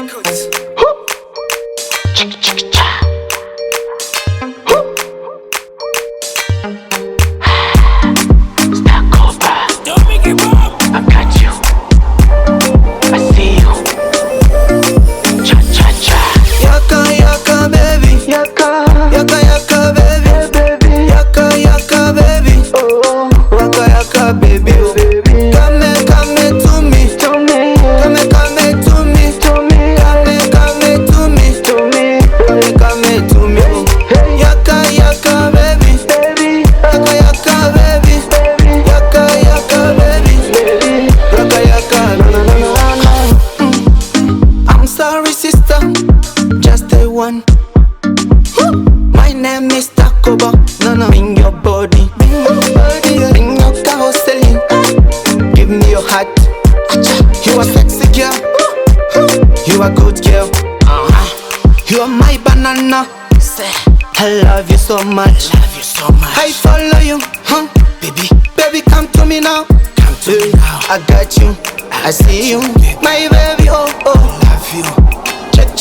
Records. Don't make it wrong. I got you. I see you. Cha cha cha. Yaka yaka baby, yaka yaka yaka baby, baby, yaka yaka baby, oh, yaka yaka baby, oh, baby. Come to me, to me, come to me, to me, come to me, to me, come to me, hey, yaka yaka baby, baby, yaka yaka baby, baby, yaka yaka baby, baby, yaka yaka, no no no no no. I'm sorry sister, just a one. My name is Takoba. No, no. Bring your body, bring your carousel. Give me your heart. You are sexy girl. You are good girl. You are my banana. I love you so much. I follow you, huh? Baby, come to me now. I got you. I see you, my baby. Oh, oh. Check,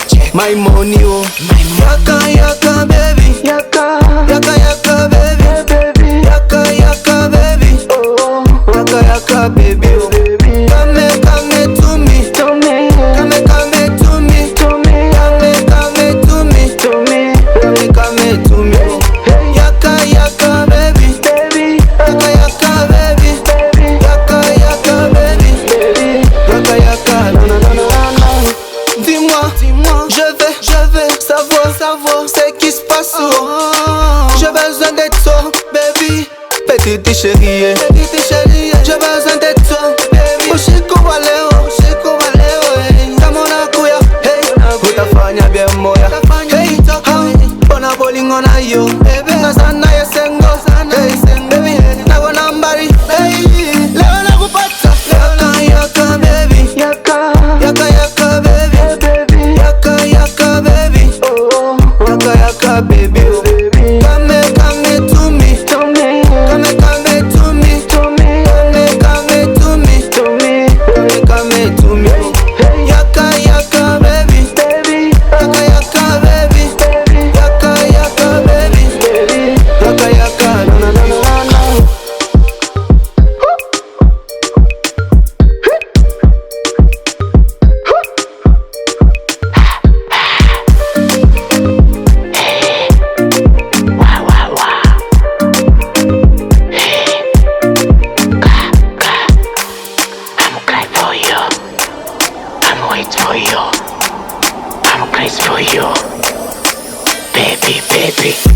check, my money, oh, my money. Yaka baby, yaka baby, baby, yaka baby, oh, yaka baby, oh, baby. Come to me, to me, come to me, to me, come to me, to me, come to me, hey, yaka baby, baby, yaka baby, baby, yaka baby, baby, yaka, no no no no no. Dis-moi, je veux savoir ce qui se passe. J'ai besoin de toi, baby. Petite chérie, j'ai besoin de toi, baby. Usiku wa leo, kama unakuya, hey, utafanya bien moya, hey, bona bolingo na yo, baby. Nasana yesengo, hey, baby, nabona mbari, hey, leo nakupata, yaka baby, yaka baby, baby, yaka baby, oh, yaka baby, oh, baby. Come to me, to me, come to me, to me, come to me, to me, come to me, hey, yaka baby, baby, yaka baby, baby, yaka baby, baby, yaka, no no no no no. Wait for you. I'm crazy for you. Baby, baby.